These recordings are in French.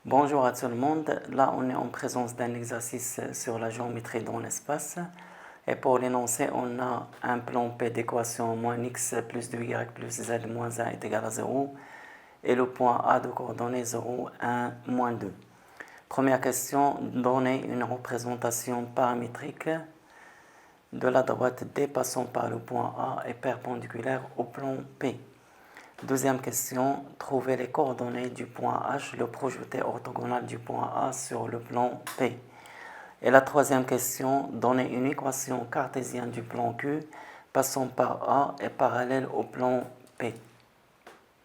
Bonjour à tout le monde. Là, on est en présence d'un exercice sur la géométrie dans l'espace. Et pour l'énoncé, on a un plan P d'équation moins x plus 2y plus z moins 1 est égal à 0. Et le point A de coordonnées 0, 1, moins 2. Première question, donner une représentation paramétrique de la droite D passant par le point A et perpendiculaire au plan P. Deuxième question, trouver les coordonnées du point H, le projeté orthogonal du point A sur le plan P. Et la troisième question, donner une équation cartésienne du plan Q passant par A et parallèle au plan P.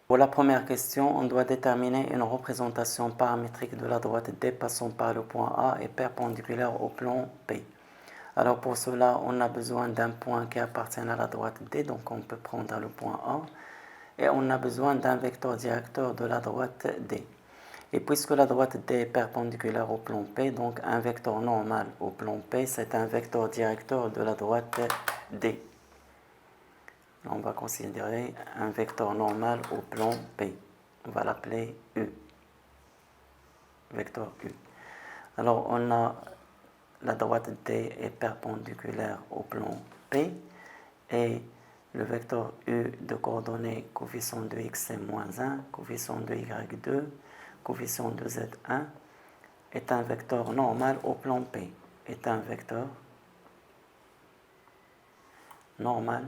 Pour la première question, on doit déterminer une représentation paramétrique de la droite D passant par le point A et perpendiculaire au plan P. Alors pour cela, on a besoin d'un point qui appartient à la droite D, donc on peut prendre le point A. Et on a besoin d'un vecteur directeur de la droite D. Et puisque la droite D est perpendiculaire au plan P, donc un vecteur normal au plan P, c'est un vecteur directeur de la droite D. On va considérer un vecteur normal au plan P. On va l'appeler U. Vecteur U. Alors on a la droite D est perpendiculaire au plan P et le vecteur U de coordonnées coefficient de x est moins 1, coefficient de y2, coefficient de z1 est un vecteur normal au plan P. Est un vecteur normal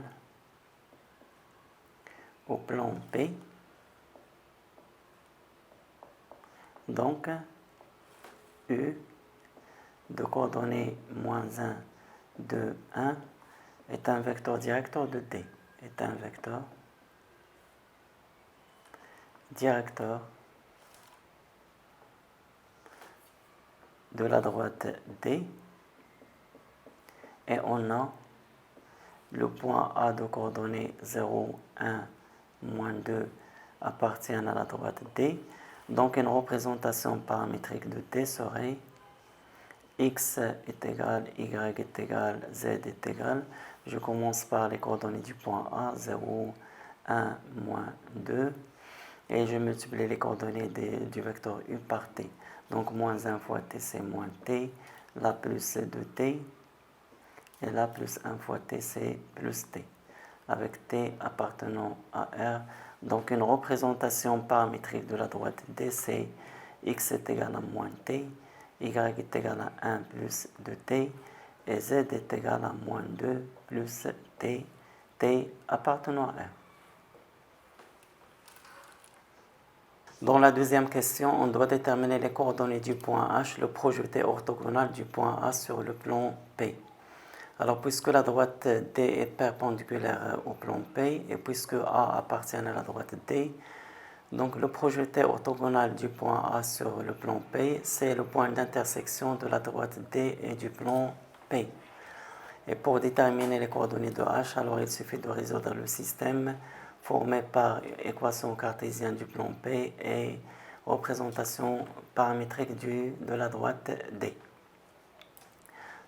au plan P. Donc, U de coordonnées moins 1, 2, 1 est un vecteur directeur de D. Est un vecteur directeur de la droite D. Et on a le point A de coordonnées 0, 1, moins 2 appartient à la droite D. Donc une représentation paramétrique de D serait x est égal, y est égal, z est égal. Je commence par les coordonnées du point A, 0, 1, moins 2. Et je multiplie les coordonnées du vecteur U par t. Donc moins 1 fois t, c'est moins t. Là, plus 2t. Et là, plus 1 fois t, c'est plus t. Avec t appartenant à R. Donc une représentation paramétrique de la droite D, c'est x est égal à moins t, y est égal à 1 plus 2t, et z est égal à moins 2 plus t, t appartenant à R. Dans la deuxième question, on doit déterminer les coordonnées du point H, le projeté orthogonal du point A sur le plan P. Alors, puisque la droite D est perpendiculaire au plan P et puisque A appartient à la droite D, donc le projeté orthogonal du point A sur le plan P, c'est le point d'intersection de la droite D et du plan P. Et pour déterminer les coordonnées de H, alors il suffit de résoudre le système formé par équation cartésienne du plan P et représentation paramétrique de la droite D.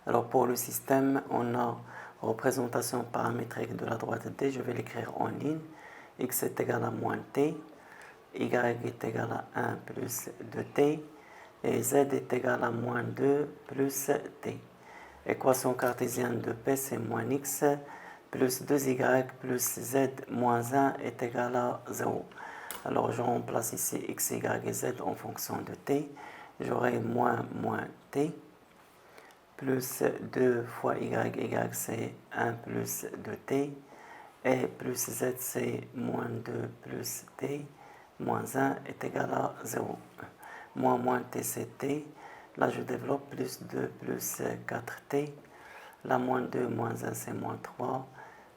Alors pour le système, on a représentation paramétrique de la droite D, je vais l'écrire en ligne. X est égal à moins t, y est égal à 1 plus 2t, et z est égal à moins 2 plus t. Équation cartésienne de P, c'est moins x plus 2y plus z moins 1 est égal à 0. Alors je remplace ici x, y et z en fonction de t. J'aurai moins t plus 2 fois y c'est 1 plus 2t, et plus z c'est moins 2 plus t, moins 1 est égal à 0. Moins t c'est t, là je développe plus 2 plus 4t, là moins 2 moins 1 c'est moins 3,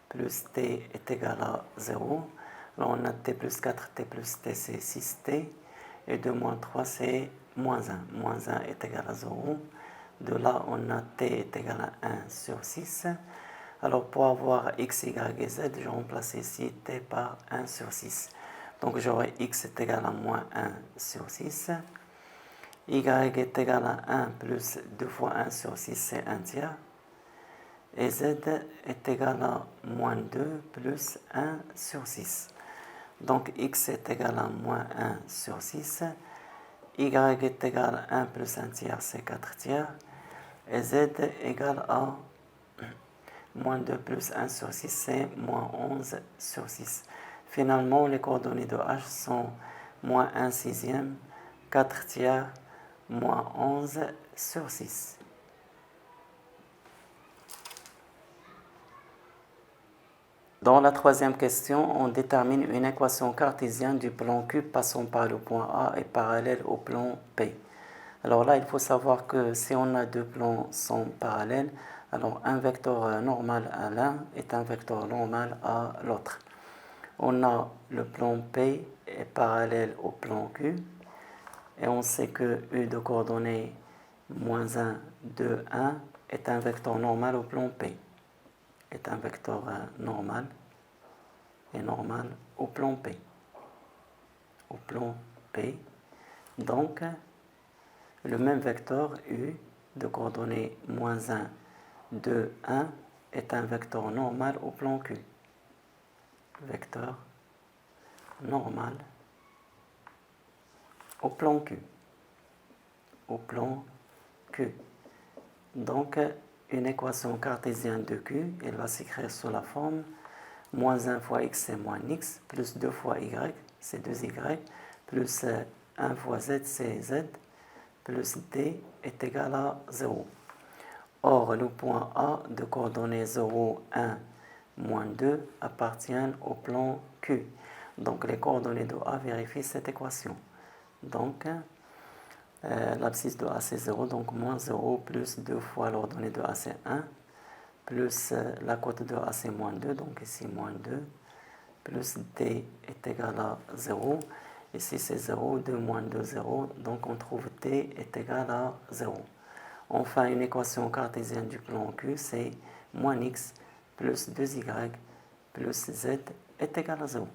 plus t est égal à 0. Là on a t plus 4t plus t c'est 6t, et 2 moins 3 c'est moins 1. Moins 1 est égal à 0. De là, on a t est égal à 1 sur 6. Alors, pour avoir x, y et z, je remplace ici t par 1 sur 6. Donc, j'aurai x est égal à moins 1 sur 6. Y est égal à 1 plus 2 fois 1 sur 6, c'est 1 tiers. Et z est égal à moins 2 plus 1 sur 6. Donc, x est égal à moins 1 sur 6. y est égal à 1 plus 1 tiers, c'est 4 tiers, et z égale à moins 2 plus 1 sur 6, c'est moins 11 sur 6. Finalement, les coordonnées de h sont moins 1 sixième, 4 tiers, moins 11 sur 6. Dans la troisième question, on détermine une équation cartésienne du plan Q passant par le point A et parallèle au plan P. Alors là, il faut savoir que si on a deux plans sont parallèles, alors un vecteur normal à l'un est un vecteur normal à l'autre. On a le plan P est parallèle au plan Q et on sait que U de coordonnées moins 1, 2, 1 est un vecteur normal au plan P. Est un vecteur normal et normal au plan P. Au plan P. Donc, le même vecteur U de coordonnées moins 1, 2, 1 est un vecteur normal au plan Q. Vecteur normal au plan Q. Au plan Q. Donc, une équation cartésienne de Q, elle va s'écrire sous la forme moins 1 fois x c'est moins x, plus 2 fois y, c'est 2y, plus 1 fois z c'est z, plus d est égal à 0. Or, le point A de coordonnées 0, 1, moins 2 appartiennent au plan Q. Donc, les coordonnées de A vérifient cette équation. Donc, l'abscisse de A c'est 0, donc moins 0 plus 2 fois l'ordonnée de A c'est 1, plus la cote de A c'est moins 2, donc ici moins 2, plus D est égal à 0, ici c'est 0, 2 moins 2, 0, donc on trouve D est égal à 0. Enfin, une équation cartésienne du plan Q, c'est moins x plus 2y plus z est égal à 0.